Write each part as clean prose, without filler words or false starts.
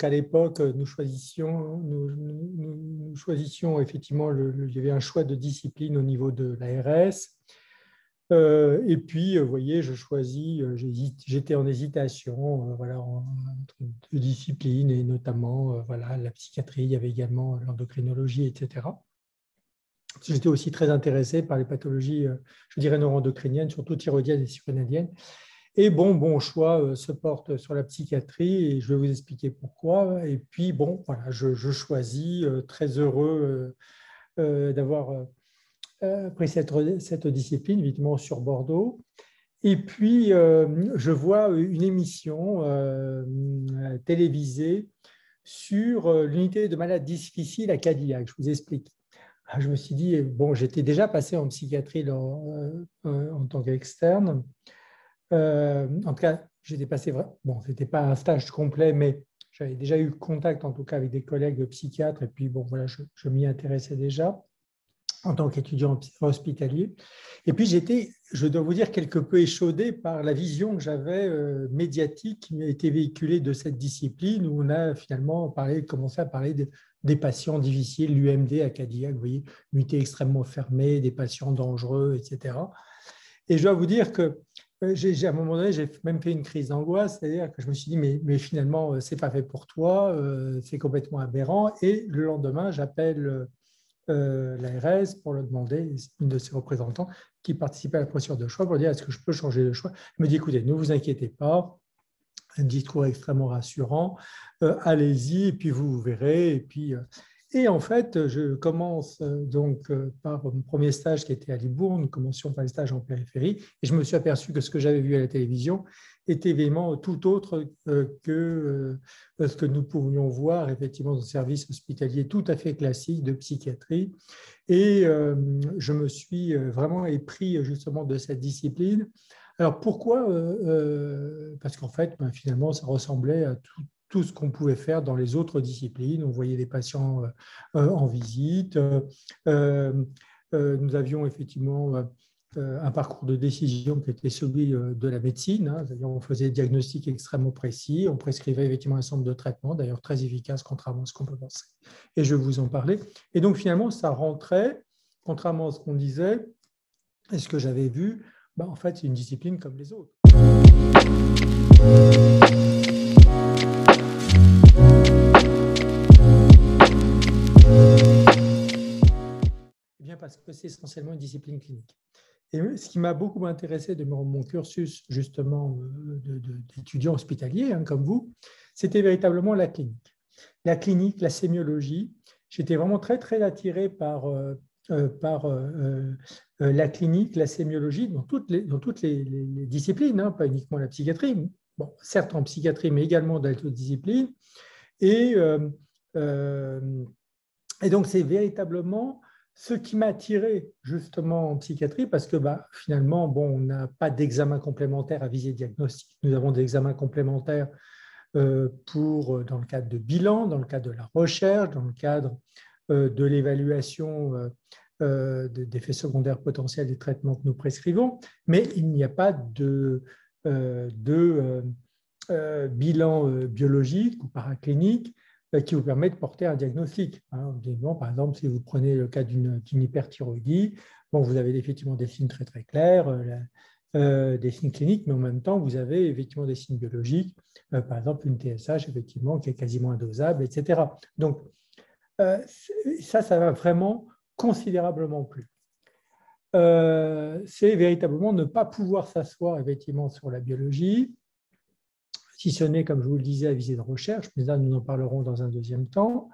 donc à l'époque, nous choisissions effectivement, il y avait un choix de discipline au niveau de l'ARS. Et puis, vous voyez, j'étais en hésitation voilà, entre deux disciplines, et notamment voilà, la psychiatrie, il y avait également l'endocrinologie, etc. J'étais aussi très intéressé par les pathologies, je dirais, neuroendocriniennes, surtout thyroïdiennes et surrénaliennes. Et bon choix se porte sur la psychiatrie, et je vais vous expliquer pourquoi. Et puis, bon, voilà, je choisis, très heureux d'avoir pris cette discipline, évidemment, sur Bordeaux. Et puis, je vois une émission télévisée sur l'unité de malades difficiles à Cadillac. Je vous explique. Je me suis dit, bon, j'étais déjà passé en psychiatrie en tant qu'externe. En tout cas, j'étais passé, bon, ce n'était pas un stage complet, mais j'avais déjà eu contact, en tout cas, avec des collègues psychiatres. Et puis, bon, voilà, je m'y intéressais déjà en tant qu'étudiant hospitalier. Et puis, je dois vous dire, quelque peu échaudé par la vision que j'avais médiatique qui m'a été véhiculée de cette discipline, où on a finalement commencé à parler des patients difficiles, l'UMD à Cadillac, vous voyez, une unité extrêmement fermée, des patients dangereux, etc. Et je dois vous dire que à un moment donné, j'ai même fait une crise d'angoisse, c'est-à-dire que je me suis dit, mais finalement, ce n'est pas fait pour toi, c'est complètement aberrant. Et le lendemain, j'appelle l'ARS pour le demander, une de ses représentants qui participait à la procédure de choix, pour dire, est-ce que je peux changer de choix? Elle me dit, écoutez, ne vous inquiétez pas, un discours extrêmement rassurant, allez-y, et puis vous verrez. Et en fait, je commence donc par mon premier stage qui était à Libourne. Nous commencions par les stages en périphérie, et je me suis aperçu que ce que j'avais vu à la télévision était évidemment tout autre que ce que nous pouvions voir effectivement dans un service hospitalier tout à fait classique de psychiatrie. Et je me suis vraiment épris justement de cette discipline. Alors pourquoi parce qu'en fait, finalement, ça ressemblait à tout ce qu'on pouvait faire dans les autres disciplines. On voyait des patients en visite. Nous avions effectivement un parcours de décision qui était celui de la médecine. Hein. On faisait des diagnostics extrêmement précis. On prescrivait effectivement un centre de traitement, d'ailleurs très efficace, contrairement à ce qu'on peut penser. Et je vais vous en parler. Et donc finalement, ça rentrait, contrairement à ce qu'on disait, et ce que j'avais vu, en fait, c'est une discipline comme les autres. Eh bien, parce que c'est essentiellement une discipline clinique. Et ce qui m'a beaucoup intéressé de mon cursus, justement, d'étudiant hospitalier, hein, comme vous, c'était véritablement la clinique. La clinique, la sémiologie. J'étais vraiment très, très attiré par la clinique, la sémiologie, dans toutes les disciplines, hein, pas uniquement la psychiatrie, bon, certes en psychiatrie, mais également dans d'autres disciplines. Et donc, c'est véritablement ce qui m'a attiré justement en psychiatrie, parce que finalement, bon, on n'a pas d'examen complémentaire à visée diagnostique. Nous avons des examens complémentaires dans le cadre de bilan, dans le cadre de la recherche, dans le cadre de l'évaluation d'effets secondaires potentiels des traitements que nous prescrivons, mais il n'y a pas de bilan biologique ou paraclinique qui vous permet de porter un diagnostic. Hein. Par exemple, si vous prenez le cas d'une hyperthyroïdie, bon, vous avez effectivement des signes très très clairs, des signes cliniques, mais en même temps, vous avez effectivement des signes biologiques, par exemple une TSH effectivement qui est quasiment indosable, etc. Donc, ça va vraiment considérablement plus. C'est véritablement ne pas pouvoir s'asseoir effectivement sur la biologie, si ce n'est, comme je vous le disais, à visée de recherche, mais là, nous en parlerons dans un deuxième temps.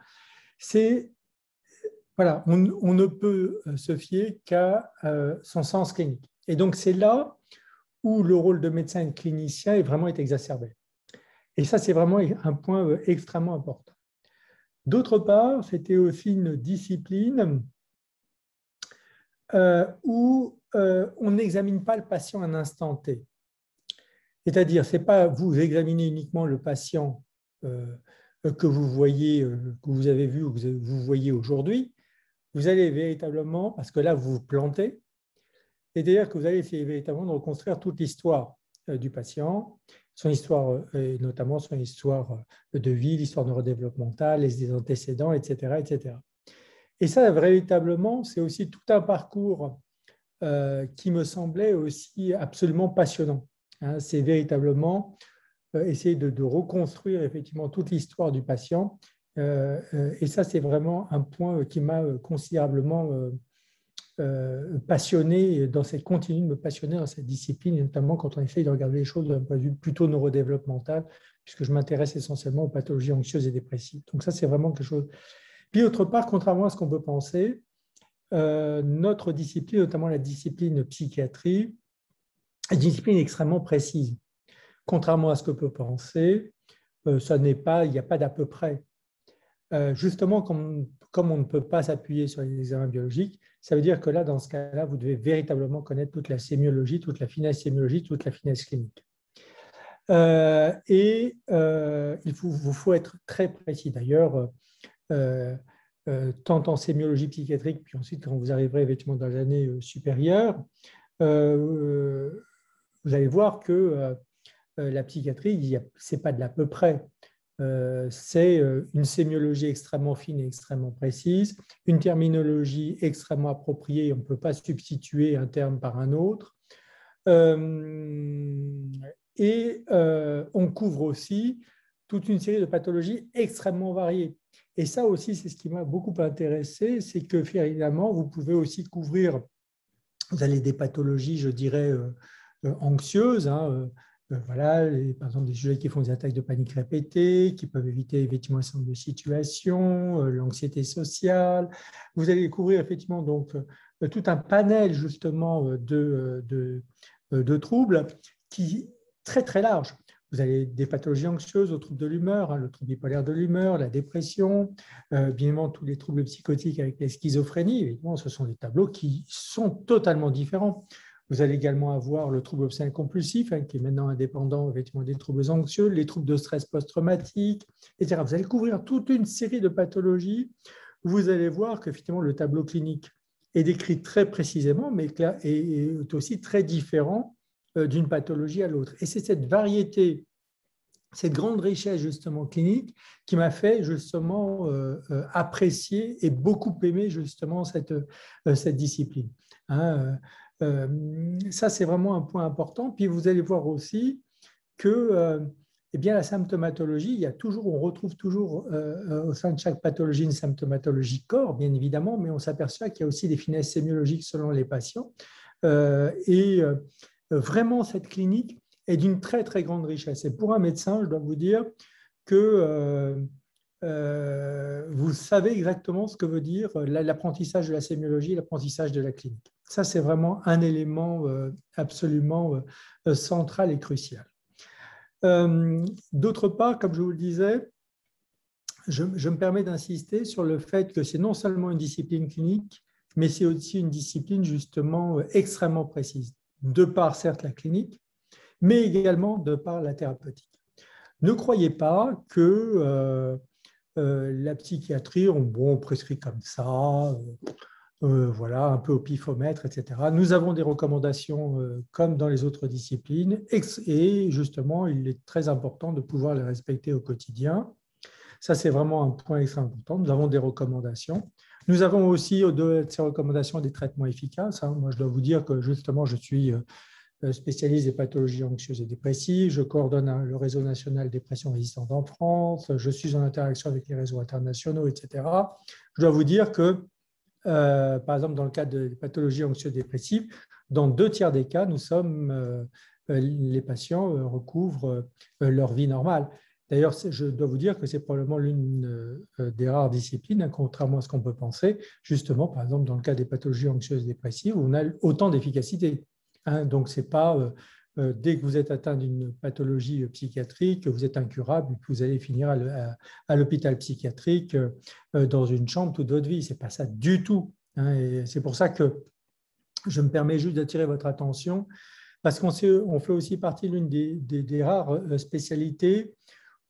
Voilà, on ne peut se fier qu'à son sens clinique. Et donc, c'est là où le rôle de médecin et de clinicien est exacerbé. Et ça, c'est vraiment un point extrêmement important. D'autre part, c'était aussi une discipline où on n'examine pas le patient à un instant T. C'est-à-dire, ce n'est pas vous examinez uniquement le patient que vous voyez, que vous avez vu ou que vous voyez aujourd'hui. Vous allez véritablement, parce que là, vous vous plantez, c'est-à-dire que vous allez essayer véritablement de reconstruire toute l'histoire du patient, son histoire, et notamment son histoire de vie, l'histoire neurodéveloppementale, les antécédents, etc., etc. Et ça, véritablement, c'est aussi tout un parcours qui me semblait aussi absolument passionnant. Hein. C'est véritablement essayer de reconstruire effectivement toute l'histoire du patient. Et ça, c'est vraiment un point qui m'a considérablement passionné, continue de me passionner dans cette discipline, notamment quand on essaye de regarder les choses d'un point de vue plutôt neurodéveloppemental, puisque je m'intéresse essentiellement aux pathologies anxieuses et dépressives. Donc ça, c'est vraiment quelque chose. Puis, autre part, contrairement à ce qu'on peut penser, notre discipline, notamment la discipline psychiatrie, est une discipline extrêmement précise. Contrairement à ce que peut penser, il n'y a pas d'à peu près. Justement, comme on ne peut pas s'appuyer sur les examens biologiques, ça veut dire que là, dans ce cas-là, vous devez véritablement connaître toute la sémiologie, toute la finesse sémiologique, toute la finesse clinique. Il vous faut être très précis. D'ailleurs, tant en sémiologie psychiatrique, puis ensuite, quand vous arriverez effectivement dans les années supérieures, vous allez voir que la psychiatrie, ce n'est pas de l'à peu près. C'est une sémiologie extrêmement fine et extrêmement précise, une terminologie extrêmement appropriée, on ne peut pas substituer un terme par un autre. On couvre aussi toute une série de pathologies extrêmement variées. Et ça aussi, c'est ce qui m'a beaucoup intéressé, c'est que finalement, vous pouvez aussi couvrir, vous avez des pathologies, je dirais, anxieuses, hein, voilà, par exemple des sujets qui font des attaques de panique répétées, qui peuvent éviter effectivement un certain nombre de situations, l'anxiété sociale. Vous allez couvrir effectivement donc tout un panel justement de troubles qui très très large. Vous avez des pathologies anxieuses, aux troubles de l'humeur, hein, le trouble bipolaire de l'humeur, la dépression, bien évidemment tous les troubles psychotiques avec les schizophrénies. Évidemment, ce sont des tableaux qui sont totalement différents. Vous allez également avoir le trouble obsessionnel compulsif, hein, qui est maintenant indépendant effectivement, des troubles anxieux, les troubles de stress post-traumatique, etc. Vous allez couvrir toute une série de pathologies. Vous allez voir que effectivement, le tableau clinique est décrit très précisément, mais est aussi très différent d'une pathologie à l'autre. Et c'est cette variété, cette grande richesse justement clinique qui m'a fait justement apprécier et beaucoup aimer justement cette discipline. Hein, ça, c'est vraiment un point important. Puis vous allez voir aussi que eh bien, la symptomatologie, on retrouve toujours au sein de chaque pathologie une symptomatologie corps, bien évidemment, mais on s'aperçoit qu'il y a aussi des finesses sémiologiques selon les patients. Vraiment, cette clinique est d'une très, très grande richesse. Et pour un médecin, je dois vous dire que vous savez exactement ce que veut dire l'apprentissage de la sémiologie et l'apprentissage de la clinique. Ça, c'est vraiment un élément absolument central et crucial. D'autre part, comme je vous le disais, je me permets d'insister sur le fait que c'est non seulement une discipline clinique, mais c'est aussi une discipline justement extrêmement précise, de par certes la clinique, mais également de par la thérapeutique. Ne croyez pas que la psychiatrie, on prescrit comme ça, voilà, un peu au pifomètre, etc. Nous avons des recommandations comme dans les autres disciplines et justement, il est très important de pouvoir les respecter au quotidien. Ça, c'est vraiment un point extrêmement important. Nous avons des recommandations. Nous avons aussi, au-delà de ces recommandations, des traitements efficaces. Hein. Moi, je dois vous dire que justement, je suis spécialiste des pathologies anxieuses et dépressives. Je coordonne le réseau national dépression résistante en France. Je suis en interaction avec les réseaux internationaux, etc. Je dois vous dire que, par exemple, dans le cas des pathologies anxieuses et dépressives, dans 2/3 des cas, les patients recouvrent leur vie normale. D'ailleurs, je dois vous dire que c'est probablement l'une des rares disciplines, hein, contrairement à ce qu'on peut penser, justement, par exemple, dans le cas des pathologies anxieuses et dépressives, où on a autant d'efficacité. Hein, donc, ce n'est pas dès que vous êtes atteint d'une pathologie psychiatrique, que vous êtes incurable et que vous allez finir à l'hôpital psychiatrique dans une chambre toute votre vie. Ce n'est pas ça du tout. Hein, et c'est pour ça que je me permets juste d'attirer votre attention, parce qu'on fait aussi partie de l'une des rares spécialités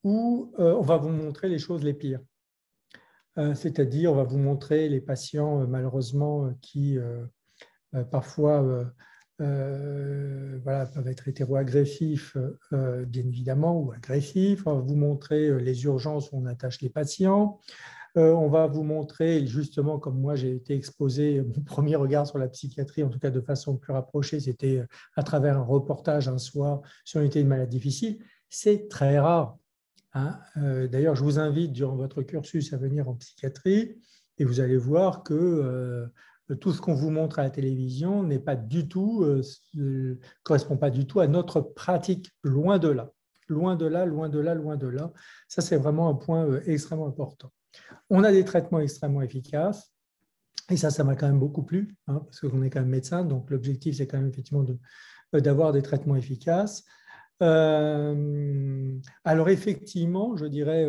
où on va vous montrer les choses les pires. C'est-à-dire, on va vous montrer les patients, malheureusement, qui parfois voilà, peuvent être hétéroagressifs, bien évidemment, ou agressifs. On va vous montrer les urgences où on attache les patients. On va vous montrer, justement, comme moi j'ai été exposé, mon premier regard sur la psychiatrie, en tout cas de façon plus rapprochée, c'était à travers un reportage un soir sur l'unité de malades difficiles. C'est très rare. Hein. D'ailleurs, je vous invite durant votre cursus à venir en psychiatrie et vous allez voir que tout ce qu'on vous montre à la télévision n'est pas du tout, correspond pas du tout à notre pratique, loin de là. Loin de là, loin de là, loin de là. Ça, c'est vraiment un point extrêmement important. On a des traitements extrêmement efficaces et ça m'a quand même beaucoup plu, hein, parce qu'on est quand même médecin, donc l'objectif, c'est quand même effectivement d'avoir des traitements efficaces. Alors effectivement, je dirais,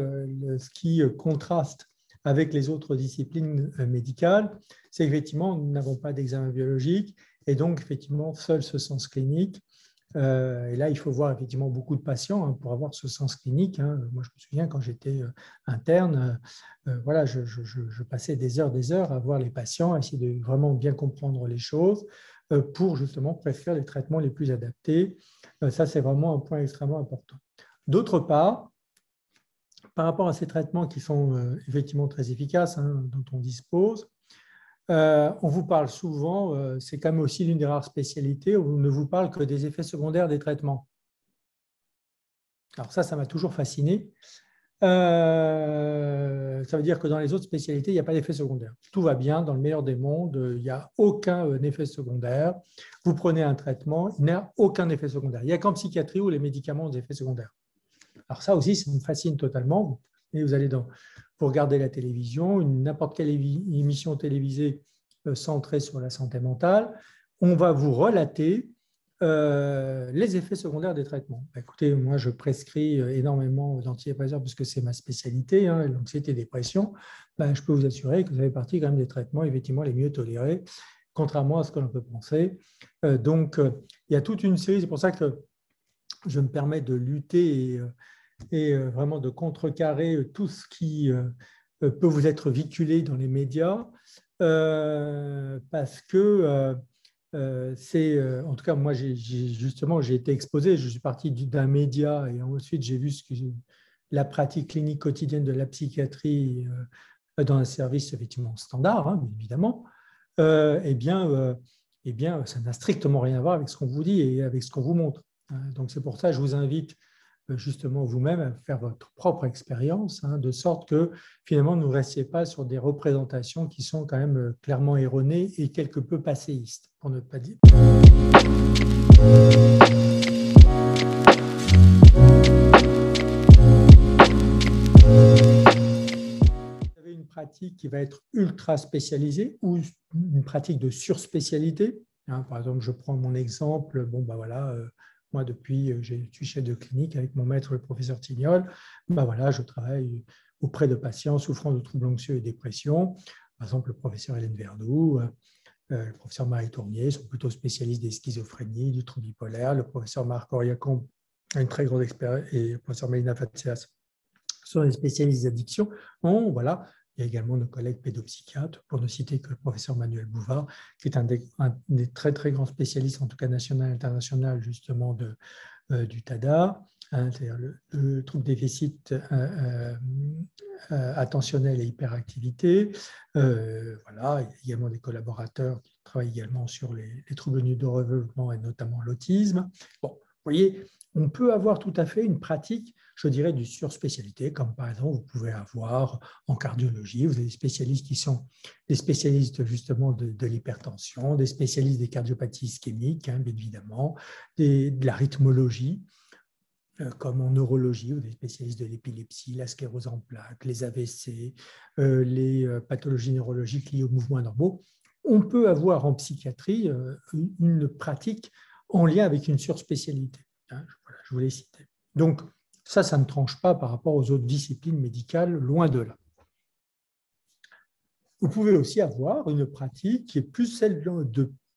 ce qui contraste avec les autres disciplines médicales, c'est qu'effectivement, nous n'avons pas d'examen biologique et donc effectivement, seul ce sens clinique. Et là, il faut voir effectivement beaucoup de patients hein, pour avoir ce sens clinique. Hein. Moi, je me souviens quand j'étais interne, voilà, je passais des heures à voir les patients, à essayer de vraiment bien comprendre les choses pour justement prescrire les traitements les plus adaptés. Ça, c'est vraiment un point extrêmement important. D'autre part, par rapport à ces traitements qui sont effectivement très efficaces, hein, dont on dispose, on vous parle souvent, c'est quand même aussi l'une des rares spécialités, où on ne vous parle que des effets secondaires des traitements. Alors ça m'a toujours fasciné. Ça veut dire que dans les autres spécialités, il n'y a pas d'effet secondaire. Tout va bien, dans le meilleur des mondes, il n'y a aucun effet secondaire. Vous prenez un traitement, il n'y a aucun effet secondaire. Il n'y a qu'en psychiatrie où les médicaments ont des effets secondaires. Alors ça aussi, ça me fascine totalement. Et vous allez vous regardez la télévision, n'importe quelle émission télévisée centrée sur la santé mentale, on va vous relater les effets secondaires des traitements. Écoutez, moi, je prescris énormément d'antidépresseurs puisque c'est ma spécialité, hein, l'anxiété et dépression. Je peux vous assurer que vous avez partie quand même des traitements effectivement les mieux tolérés, contrairement à ce que l'on peut penser. Donc, il y a toute une série, c'est pour ça que je me permets de lutter et vraiment de contrecarrer tout ce qui peut vous être véhiculé dans les médias, parce que en tout cas, moi, j'ai été exposé, je suis parti d'un média et ensuite j'ai vu la pratique clinique quotidienne de la psychiatrie dans un service effectivement standard, hein, évidemment. Eh bien, ça n'a strictement rien à voir avec ce qu'on vous dit et avec ce qu'on vous montre. Donc, c'est pour ça que je vous invite justement vous-même à faire votre propre expérience, hein, de sorte que finalement, ne restiez pas sur des représentations qui sont quand même clairement erronées et quelque peu passéistes, pour ne pas dire. Vous avez une pratique qui va être ultra spécialisée ou une pratique de surspécialité. Hein, par exemple, je prends mon exemple, voilà, moi, depuis, je suis chef de clinique avec mon maître, le professeur Tignol. Voilà, je travaille auprès de patients souffrant de troubles anxieux et dépression. Par exemple, le professeur Hélène Verdoux, le professeur Marie Tournier sont plutôt spécialistes des schizophrénies, du trouble bipolaire. Le professeur Marc Oriacon a une très grande expérience et le professeur Mélina Fatsias sont des spécialistes d'addiction. Voilà. Il y a également nos collègues pédopsychiatres, pour ne citer que le professeur Manuel Bouvard, qui est un des très, très grands spécialistes, en tout cas national et international, justement, du TADA, hein, c'est-à-dire le trouble déficit attentionnel et hyperactivité. Voilà, il y a également des collaborateurs qui travaillent également sur les troubles du neurodéveloppement et notamment l'autisme. Bon, vous voyez, on peut avoir tout à fait une pratique, je dirais, du surspécialité, comme par exemple, vous pouvez avoir en cardiologie, vous avez des spécialistes qui sont des spécialistes justement de l'hypertension, des spécialistes des cardiopathies ischémiques, hein, bien évidemment, de la rythmologie, comme en neurologie, ou des spécialistes de l'épilepsie, la sclérose en plaques, les AVC, les pathologies neurologiques liées aux mouvements anormaux. On peut avoir en psychiatrie une pratique en lien avec une surspécialité. Hein, voilà, je vous l'ai cité. Donc, ça ne tranche pas par rapport aux autres disciplines médicales, loin de là. Vous pouvez aussi avoir une pratique qui est plus celle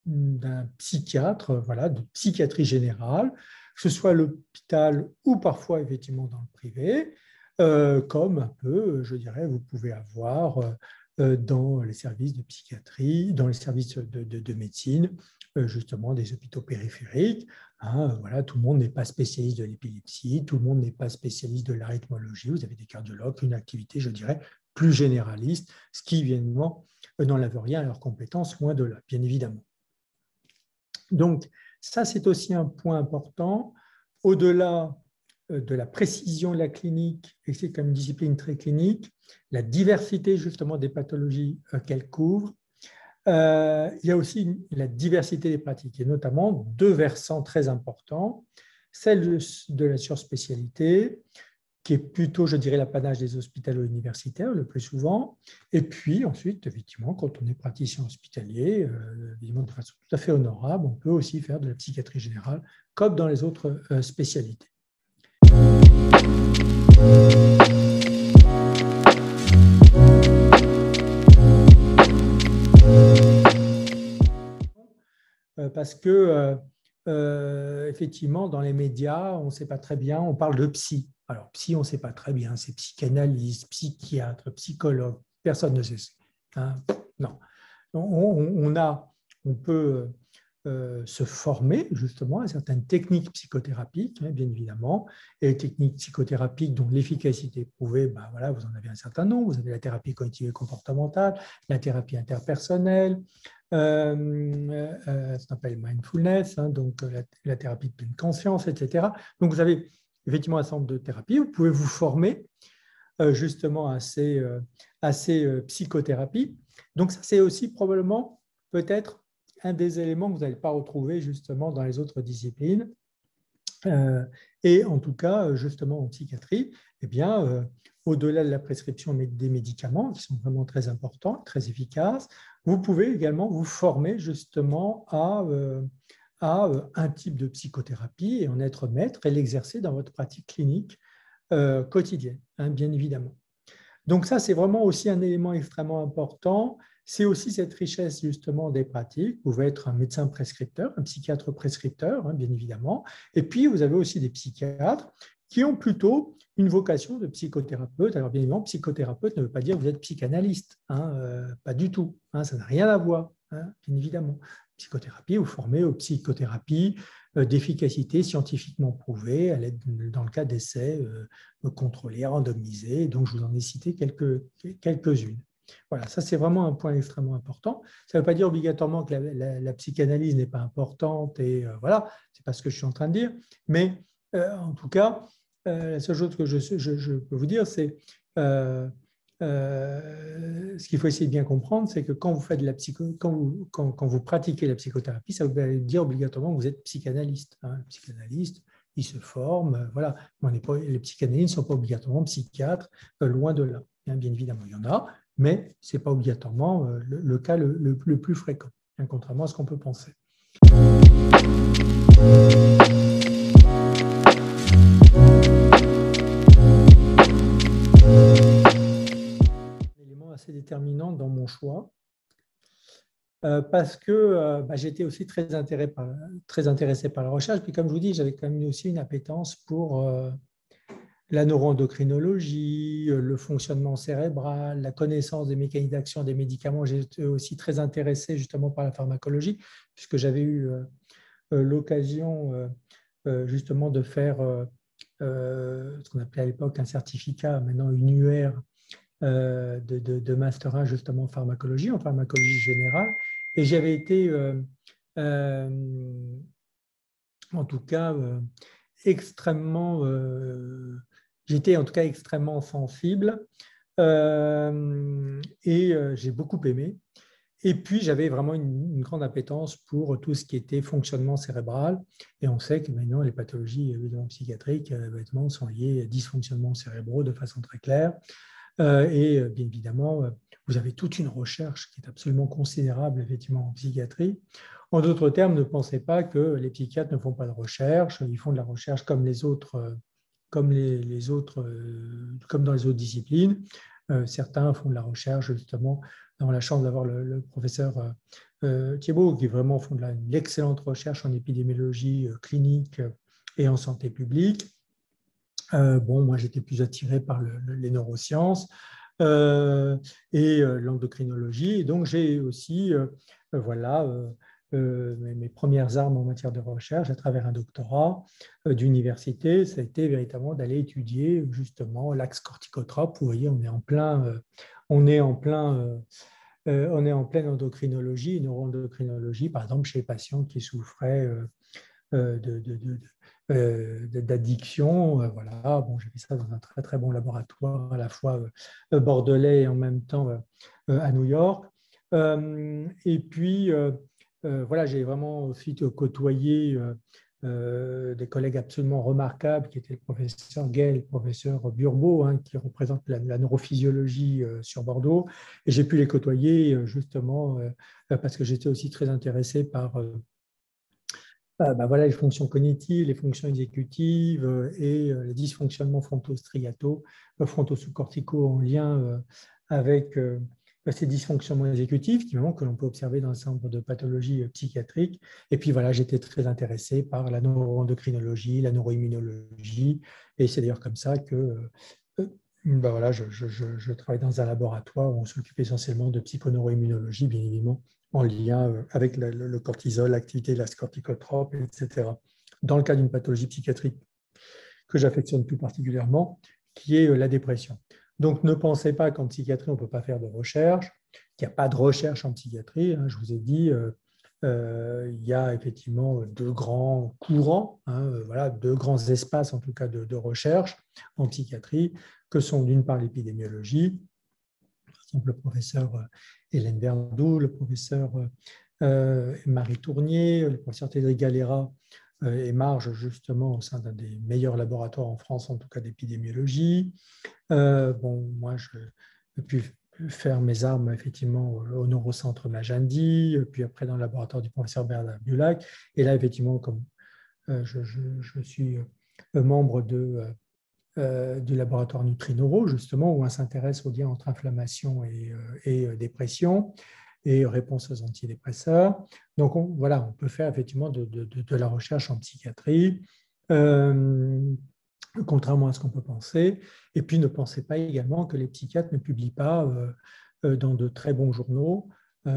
d'un psychiatre, voilà, de psychiatrie générale, que ce soit à l'hôpital ou parfois effectivement dans le privé, comme un peu, je dirais, vous pouvez avoir dans les services de psychiatrie, dans les services de médecine, justement des hôpitaux périphériques. Hein, voilà, tout le monde n'est pas spécialiste de l'épilepsie, tout le monde n'est pas spécialiste de l'arythmologie. Vous avez des cardiologues, une activité, je dirais, plus généraliste, ce qui, évidemment, n'enlève rien à leurs compétences, loin de là, bien évidemment. Donc, ça, c'est aussi un point important. Au-delà de la précision de la clinique, et c'est comme une discipline très clinique, la diversité justement des pathologies qu'elle couvre, il y a aussi la diversité des pratiques, et notamment deux versants très importants, celle de la surspécialité, qui est plutôt, je dirais, l'apanage des hospitalo-universitaires le plus souvent. Et puis ensuite, effectivement, quand on est praticien hospitalier, évidemment de façon tout à fait honorable, on peut aussi faire de la psychiatrie générale, comme dans les autres spécialités. Parce que, effectivement, dans les médias, on ne sait pas très bien, on parle de psy. Alors, psy, on ne sait pas très bien, c'est psychanalyste, psychiatre, psychologue, personne ne sait. Hein, non. On peut se former justement à certaines techniques psychothérapiques, bien évidemment, et les techniques psychothérapiques dont l'efficacité est prouvée, ben voilà, vous en avez un certain nombre. Vous avez la thérapie cognitive et comportementale, la thérapie interpersonnelle, ça s'appelle mindfulness, hein, donc la thérapie de pleine conscience, etc. Donc vous avez effectivement un certain nombre de thérapies. Vous pouvez vous former justement à ces psychothérapies. Donc ça, c'est aussi probablement peut-être un des éléments que vous n'allez pas retrouver justement dans les autres disciplines. Et en tout cas, justement en psychiatrie, eh bien, au-delà de la prescription des médicaments, qui sont vraiment très importants, très efficaces, vous pouvez également vous former justement à un type de psychothérapie et en être maître et l'exercer dans votre pratique clinique quotidienne, hein, bien évidemment. Donc ça, c'est vraiment aussi un élément extrêmement important. C'est aussi cette richesse justement des pratiques. Vous pouvez être un médecin prescripteur, un psychiatre prescripteur, hein, bien évidemment. Et puis, vous avez aussi des psychiatres qui ont plutôt une vocation de psychothérapeute. Alors, bien évidemment, psychothérapeute ne veut pas dire que vous êtes psychanalyste, hein, pas du tout. Hein, ça n'a rien à voir, hein, bien évidemment. Psychothérapie, vous formez aux psychothérapies d'efficacité scientifiquement prouvée dans le cas d'essais contrôlés, randomisés. Donc, je vous en ai cité quelques-unes. Voilà, ça c'est vraiment un point extrêmement important. Ça ne veut pas dire obligatoirement que la psychanalyse n'est pas importante et voilà, c'est pas ce que je suis en train de dire. Mais en tout cas, la seule chose que je peux vous dire, c'est ce qu'il faut essayer de bien comprendre, c'est que quand vous faites de la quand vous pratiquez la psychothérapie, ça veut dire obligatoirement que vous êtes psychanalyste. Hein. Le psychanalyste, il se forme, voilà. Les psychanalystes ne sont pas obligatoirement psychiatres, loin de là. Hein, bien évidemment, il y en a, mais ce n'est pas obligatoirement le cas le plus fréquent, hein, contrairement à ce qu'on peut penser. Un élément assez déterminant dans mon choix, parce que j'étais aussi très intéressé par la recherche, puis comme je vous dis, j'avais quand même aussi une appétence pour la neuroendocrinologie, le fonctionnement cérébral, la connaissance des mécanismes d'action des médicaments. J'étais aussi très intéressé justement par la pharmacologie, puisque j'avais eu l'occasion justement de faire ce qu'on appelait à l'époque un certificat, maintenant une UR de Master 1 justement en pharmacologie générale. Et j'avais été, en tout cas, j'étais en tout cas extrêmement sensible et j'ai beaucoup aimé. Et puis, j'avais vraiment une grande appétence pour tout ce qui était fonctionnement cérébral. Et on sait que maintenant, les pathologies évidemment, psychiatriques sont liées à dysfonctionnements cérébraux de façon très claire. Et bien évidemment, vous avez toute une recherche qui est absolument considérable effectivement en psychiatrie. En d'autres termes, ne pensez pas que les psychiatres ne font pas de recherche. Ils font de la recherche comme les autres, comme dans les autres disciplines. Certains font de la recherche justement. On a la chance d'avoir le professeur Thiebaud qui vraiment font de l'excellente recherche en épidémiologie clinique et en santé publique. Moi, j'étais plus attiré par les neurosciences. et l'endocrinologie. Et donc, j'ai aussi voilà, mes premières armes en matière de recherche à travers un doctorat d'université. Ça a été véritablement d'aller étudier justement l'axe corticotrope. Vous voyez, on est en pleine endocrinologie, neuroendocrinologie, par exemple chez les patients qui souffraient d'addiction. Voilà. Bon, j'ai fait ça dans un très très bon laboratoire, à la fois bordelais et en même temps à New York. Et puis, voilà, j'ai vraiment aussi côtoyé des collègues absolument remarquables qui étaient le professeur Gay et le professeur Burbeau, hein, qui représentent la neurophysiologie sur Bordeaux. Et j'ai pu les côtoyer justement parce que j'étais aussi très intéressé par voilà, les fonctions cognitives, les fonctions exécutives et les dysfonctionnements fronto-sous-corticaux en lien avec ces dysfonctionnements exécutifs que l'on peut observer dans un certain nombre de pathologies psychiatriques. Et puis voilà, j'étais très intéressé par la neuroendocrinologie, la neuroimmunologie, et c'est d'ailleurs comme ça que voilà, je travaille dans un laboratoire où on s'occupe essentiellement de psychoneuroimmunologie, bien évidemment, en lien avec le cortisol, l'activité de la corticotrope, etc. Dans le cas d'une pathologie psychiatrique que j'affectionne tout particulièrement, qui est la dépression. Donc, ne pensez pas qu'en psychiatrie, on ne peut pas faire de recherche, qu'il n'y a pas de recherche en psychiatrie. Hein, je vous ai dit, il y a effectivement deux grands courants, hein, voilà, deux grands espaces en tout cas de recherche en psychiatrie, que sont d'une part l'épidémiologie, par exemple le professeur Hélène Verdoux, le professeur Marie Tournier, le professeur Thédric Galera émarge justement au sein d'un des meilleurs laboratoires en France, en tout cas d'épidémiologie. Bon, moi, j'ai pu faire mes armes effectivement au neurocentre Magendie, puis après dans le laboratoire du professeur Bernard Bulac. Et là, effectivement, comme je suis membre du laboratoire Nutrineuro, justement, où on s'intéresse au lien entre inflammation et dépression et réponse aux antidépresseurs. Donc, voilà, on peut faire effectivement de la recherche en psychiatrie, contrairement à ce qu'on peut penser. Et puis, ne pensez pas également que les psychiatres ne publient pas dans de très bons journaux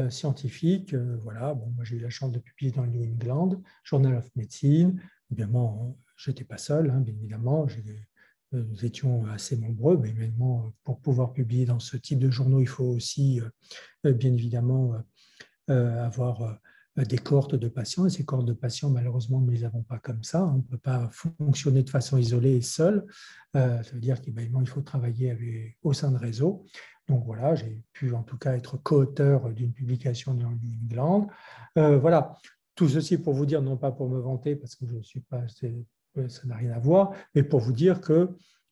scientifiques. Voilà, bon, moi, j'ai eu la chance de publier dans le New England, Journal of Medicine. Évidemment, je n'étais pas seul, hein, bien évidemment. Nous étions assez nombreux, mais maintenant, pour pouvoir publier dans ce type de journaux, il faut aussi, bien évidemment, avoir des cohortes de patients. Et ces cohortes de patients, malheureusement, nous ne les avons pas comme ça. On ne peut pas fonctionner de façon isolée et seule. Ça veut dire qu'il faut travailler au sein de réseaux. Donc voilà, j'ai pu en tout cas être co-auteur d'une publication dans le New England. Voilà, tout ceci pour vous dire, non pas pour me vanter, parce que je ne suis pas, ça n'a rien à voir, mais pour vous dire que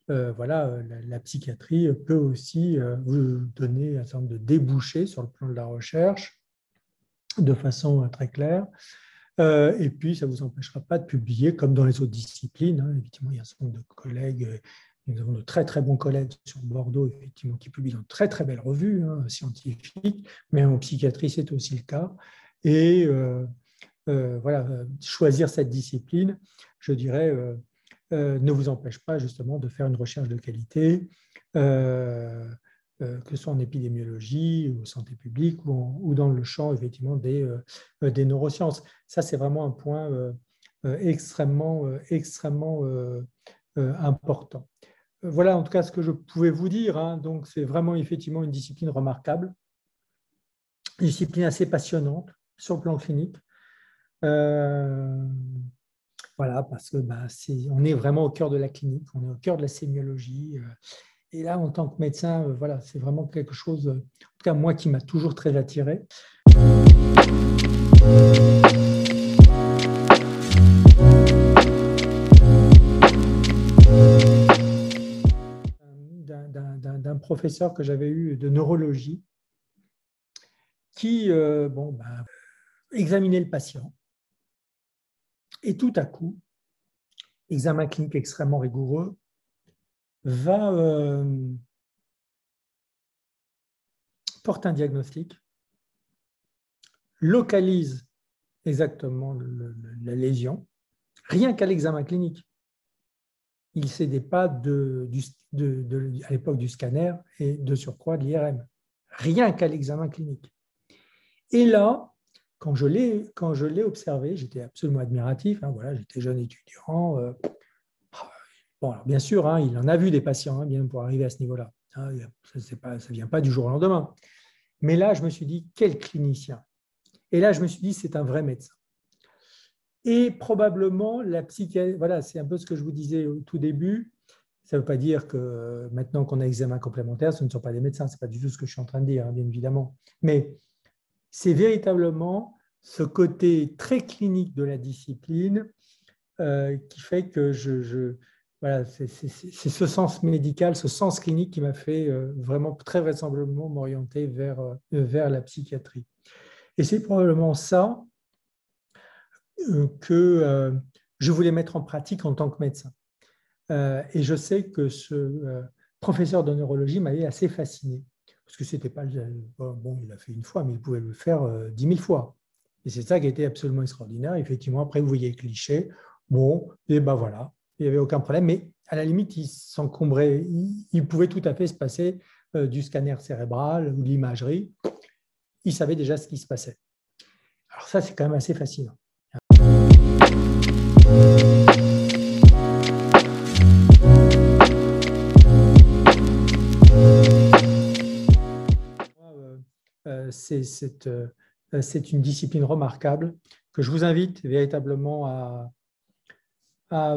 voilà, la psychiatrie peut aussi vous donner un certain nombre de débouchés sur le plan de la recherche de façon très claire. Et puis, ça ne vous empêchera pas de publier comme dans les autres disciplines. Hein. Effectivement, il y a un certain nombre de collègues, nous avons de très très bons collègues sur Bordeaux, effectivement, qui publient dans de très très belles revues scientifiques, mais en psychiatrie, c'est aussi le cas. Et voilà, choisir cette discipline, je dirais, ne vous empêche pas justement de faire une recherche de qualité, que ce soit en épidémiologie, ou santé publique, ou dans le champ effectivement des neurosciences. Ça, c'est vraiment un point extrêmement important. Voilà en tout cas ce que je pouvais vous dire. Hein. Donc, c'est vraiment effectivement une discipline remarquable, une discipline assez passionnante sur le plan clinique. Voilà, parce que on est vraiment au cœur de la clinique, on est au cœur de la sémiologie. Et là, en tant que médecin, voilà, c'est vraiment quelque chose, en tout cas moi, qui m'a toujours très attiré. D'un professeur que j'avais eu de neurologie qui examinait le patient. Et tout à coup, examen clinique extrêmement rigoureux, va porte un diagnostic, localise exactement la lésion, rien qu'à l'examen clinique. il ne cédait pas à l'époque du scanner et de surcroît de l'IRM, rien qu'à l'examen clinique. Et là, quand je l'ai observé, j'étais absolument admiratif. Voilà, j'étais jeune étudiant. Bon, alors bien sûr, il en a vu des patients bien pour arriver à ce niveau-là. Ça ne vient pas du jour au lendemain. Mais là, je me suis dit, quel clinicien. Et là, je me suis dit, c'est un vrai médecin. Et probablement, la psychiatrie, voilà, c'est un peu ce que je vous disais au tout début. Ça ne veut pas dire que maintenant qu'on a examen complémentaire, ce ne sont pas des médecins. Ce n'est pas du tout ce que je suis en train de dire, bien évidemment. Mais c'est véritablement ce côté très clinique de la discipline qui fait que voilà, c'est ce sens médical, ce sens clinique qui m'a fait vraiment très vraisemblablement m'orienter vers la psychiatrie. Et c'est probablement ça que je voulais mettre en pratique en tant que médecin. Et je sais que ce professeur de neurologie m'avait assez fasciné, parce que c'était pas bon, il l'a fait une fois, mais il pouvait le faire 10 000 fois. Et c'est ça qui était absolument extraordinaire. Effectivement, après, vous voyez le cliché. Bon, et ben voilà, il n'y avait aucun problème. Mais à la limite, il s'encombrait. Il pouvait tout à fait se passer du scanner cérébral ou de l'imagerie. Il savait déjà ce qui se passait. Alors ça, c'est quand même assez fascinant. C'est une discipline remarquable que je vous invite véritablement à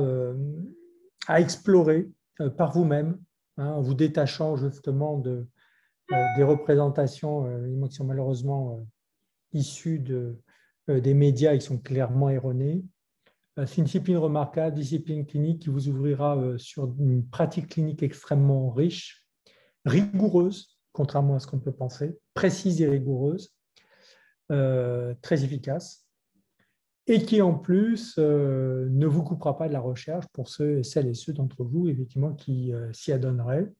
explorer par vous-même, en vous détachant justement des représentations qui sont malheureusement issues des médias et qui sont clairement erronées. C'est une discipline remarquable, discipline clinique qui vous ouvrira sur une pratique clinique extrêmement riche, rigoureuse, contrairement à ce qu'on peut penser, précise et rigoureuse, très efficace, et qui en plus ne vous coupera pas de la recherche pour celles et ceux d'entre vous effectivement qui s'y adonneraient,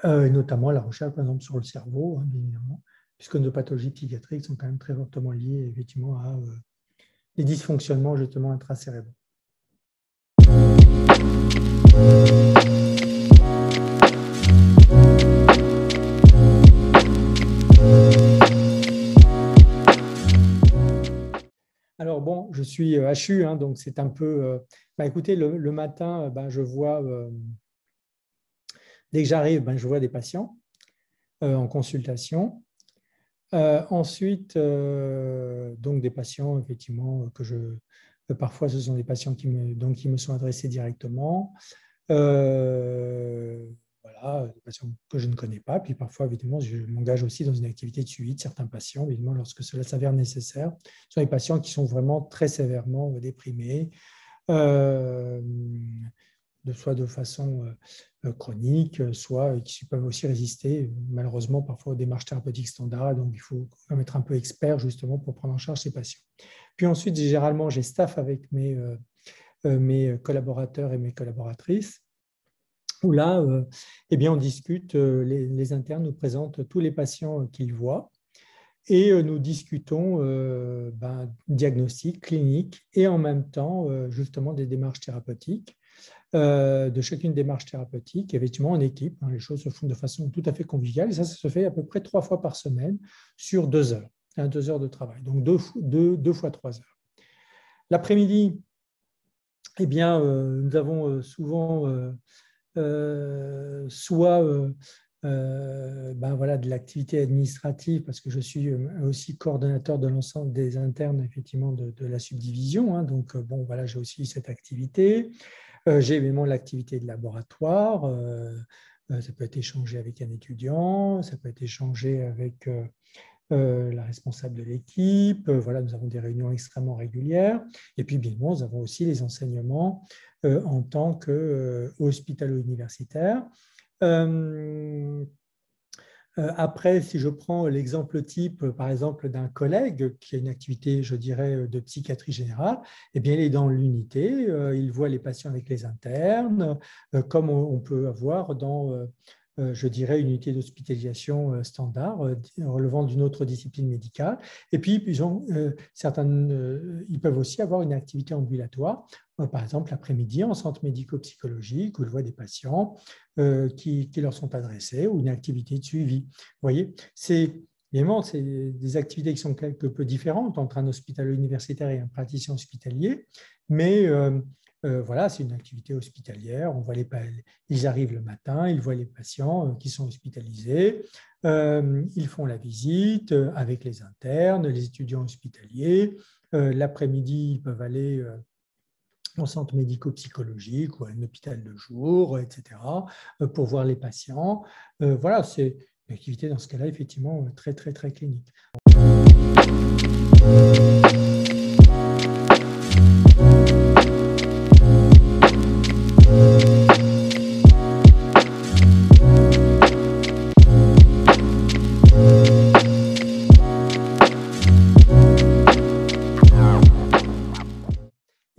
notamment la recherche par exemple sur le cerveau, bien évidemment, puisque nos pathologies psychiatriques sont quand même très fortement liées effectivement à des dysfonctionnements justement intracérébraux. Alors bon, je suis HU, donc c'est un peu… écoutez, le matin, je vois, dès que j'arrive, je vois des patients en consultation. Ensuite, donc des patients, effectivement, parfois ce sont des patients qui me sont adressés directement. Voilà, des patients que je ne connais pas. Puis parfois, évidemment, je m'engage aussi dans une activité de suivi de certains patients, évidemment, lorsque cela s'avère nécessaire. Ce sont des patients qui sont vraiment très sévèrement déprimés, soit de façon chronique, soit qui peuvent aussi résister, malheureusement, parfois aux démarches thérapeutiques standards. Donc, il faut quand même être un peu expert, justement, pour prendre en charge ces patients. Puis ensuite, généralement, j'ai staff avec mes collaborateurs et mes collaboratrices, où là, on discute, les internes nous présentent tous les patients qu'ils voient et nous discutons diagnostic, clinique et en même temps, justement, des démarches thérapeutiques, de chacune démarche thérapeutique, effectivement en équipe. Les choses se font de façon tout à fait conviviale et ça se fait à peu près 3 fois par semaine sur 2 heures, 2 heures de travail, donc 2 fois 3 heures. L'après-midi, nous avons souvent soit de l'activité administrative, parce que je suis aussi coordonnateur de l'ensemble des internes effectivement de la subdivision. Donc, j'ai aussi cette activité. J'ai évidemment l'activité de laboratoire. Ça peut être échangé avec un étudiant, ça peut être échangé avec la responsable de l'équipe. Nous avons des réunions extrêmement régulières. Et puis, bien évidemment, nous avons aussi les enseignements en tant qu'hospitalo-universitaire. Après, si je prends l'exemple type, par exemple, d'un collègue qui a une activité, je dirais, de psychiatrie générale, il est dans l'unité, il voit les patients avec les internes, comme on peut avoir dans je dirais, une unité d'hospitalisation standard, relevant d'une autre discipline médicale. Et puis, ils peuvent aussi avoir une activité ambulatoire, par exemple l'après-midi en centre médico-psychologique, où je vois des patients qui leur sont adressés, ou une activité de suivi. Vous voyez, évidemment, c'est des activités qui sont quelque peu différentes entre un hôpital universitaire et un praticien hospitalier, mais voilà, c'est une activité hospitalière. Ils arrivent le matin, ils voient les patients qui sont hospitalisés, ils font la visite avec les internes, les étudiants hospitaliers. L'après-midi, ils peuvent aller en centre médico-psychologique ou à un hôpital de jour, etc., pour voir les patients. Voilà, c'est une activité dans ce cas-là, effectivement, très, très, très clinique.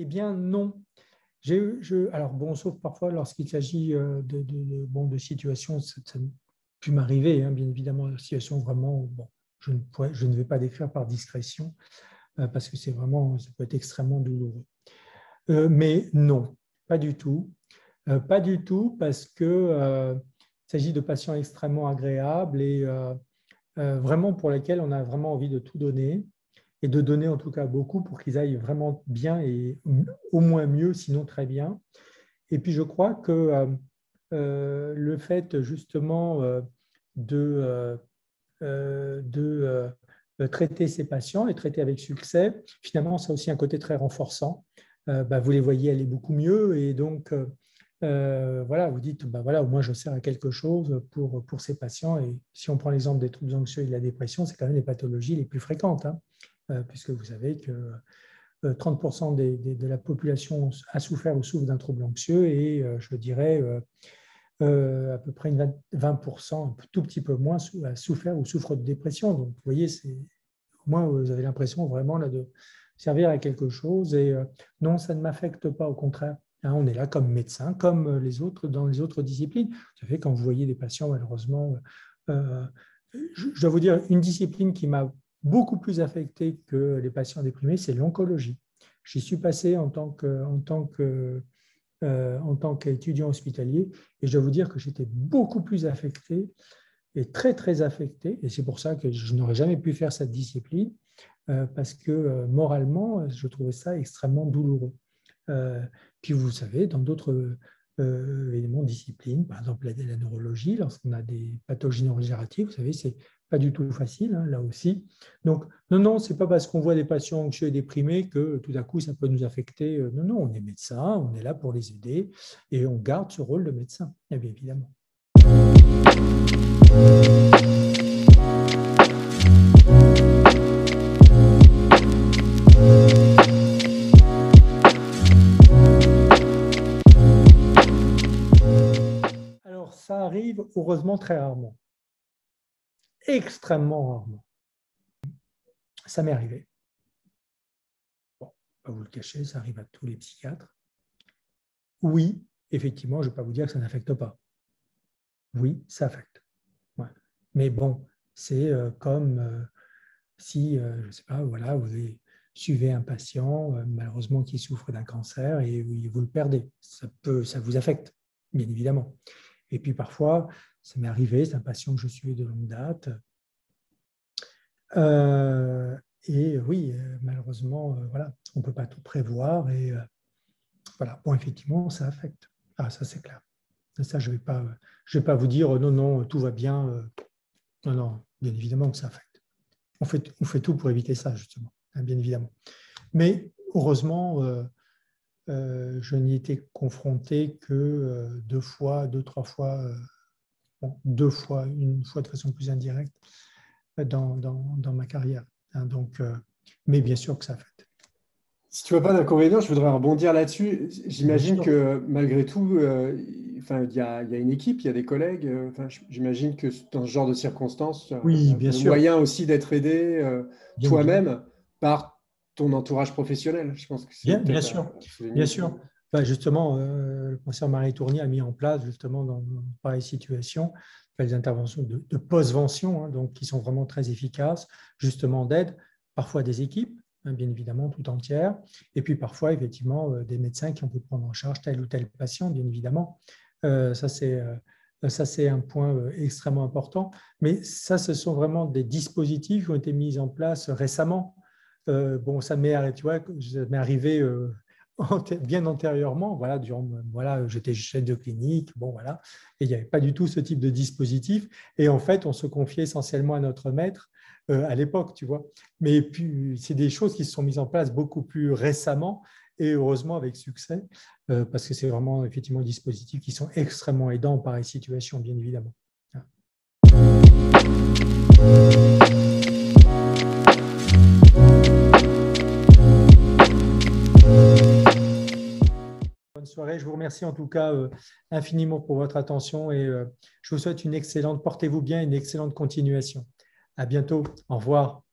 Eh bien, non. Alors, bon, sauf parfois lorsqu'il s'agit de situations, ça ne peut m'arriver, hein, bien évidemment, de situations vraiment, bon, je ne vais pas décrire par discrétion, parce que ça peut être extrêmement douloureux. Mais non, pas du tout. Pas du tout, parce que il s'agit de patients extrêmement agréables et vraiment pour lesquels on a vraiment envie de tout donner, et de donner en tout cas beaucoup pour qu'ils aillent vraiment bien et au moins mieux, sinon très bien. Et puis je crois que le fait justement de traiter ces patients et traiter avec succès, finalement, ça a aussi un côté très renforçant. Vous les voyez aller beaucoup mieux et donc voilà, vous dites, voilà, au moins je sers à quelque chose pour ces patients. Et si on prend l'exemple des troubles anxieux et de la dépression, c'est quand même les pathologies les plus fréquentes, hein, puisque vous savez que 30% de la population a souffert ou souffre d'un trouble anxieux et je dirais à peu près 20%, un tout petit peu moins, a souffert ou souffre de dépression. Donc, vous voyez, au moins, vous avez l'impression vraiment là, de servir à quelque chose. Et non, ça ne m'affecte pas, au contraire. Hein, on est là comme médecin, comme les autres dans les autres disciplines. Vous savez, quand vous voyez des patients, malheureusement, je dois vous dire, une discipline qui m'a beaucoup plus affecté que les patients déprimés, c'est l'oncologie. J'y suis passé en tant qu'étudiant hospitalier, et je dois vous dire que j'étais beaucoup plus affecté et très, très affecté, et c'est pour ça que je n'aurais jamais pu faire cette discipline, parce que moralement, je trouvais ça extrêmement douloureux. Puis vous savez, dans d'autres éléments, disciplines, par exemple la neurologie, lorsqu'on a des pathologies neurodégénératives, vous savez, c'est pas du tout facile, hein, là aussi. Donc, non, c'est pas parce qu'on voit des patients anxieux et déprimés que tout à coup, ça peut nous affecter. Non, on est médecin, on est là pour les aider et on garde ce rôle de médecin, bien évidemment. Alors, ça arrive heureusement très rarement. Extrêmement rarement. Ça m'est arrivé. Bon, pas vous le cacher, ça arrive à tous les psychiatres. Oui, effectivement, je ne vais pas vous dire que ça n'affecte pas. Oui, ça affecte. Ouais. Mais bon, c'est comme si, je ne sais pas, voilà, vous suivez un patient, malheureusement, qui souffre d'un cancer et vous le perdez. Ça vous affecte, bien évidemment. Et puis parfois, ça m'est arrivé, c'est un patient que je suivais de longue date. Et oui, malheureusement, voilà, on ne peut pas tout prévoir. Et voilà, bon, effectivement, ça affecte. Ah, ça, c'est clair. Ça, je ne vais pas vous dire non, tout va bien. Non, bien évidemment que ça affecte. On fait tout pour éviter ça, justement, hein, bien évidemment. Mais heureusement, je n'y étais confronté que 2, 3 fois, une fois de façon plus indirecte dans ma carrière. Hein, donc, mais bien sûr que ça affecte. Si tu vois pas d'inconvénient, je voudrais rebondir là-dessus. Bien J'imagine sûr. que malgré tout, il y a une équipe, il y a des collègues. J'imagine que dans ce genre de circonstances, il y Oui, a bien le sûr. moyen aussi d'être aidé Bien évidemment. toi-même par ton entourage professionnel. Je pense que c'est Bien peut-être sûr. à souligner Bien aussi. sûr. Justement, le professeur Marie Tournier a mis en place, justement, dans pareille situation, des interventions de postvention, hein, donc, qui sont vraiment très efficaces, justement d'aide, parfois des équipes, hein, bien évidemment, tout entières, et puis parfois, effectivement, des médecins qui ont pu prendre en charge tel ou tel patient, bien évidemment. Ça, c'est un point extrêmement important. Mais ça, ce sont vraiment des dispositifs qui ont été mis en place récemment. Bon, ça m'est arrivé bien antérieurement. Voilà, j'étais chef de clinique. Bon, voilà, et il n'y avait pas du tout ce type de dispositif. Et en fait, on se confiait essentiellement à notre maître à l'époque, tu vois. Mais puis, c'est des choses qui se sont mises en place beaucoup plus récemment et heureusement avec succès, parce que c'est vraiment effectivement des dispositifs qui sont extrêmement aidants en pareille situation, bien évidemment. Bonne soirée, je vous remercie en tout cas infiniment pour votre attention et je vous souhaite portez-vous bien, une excellente continuation. À bientôt, au revoir.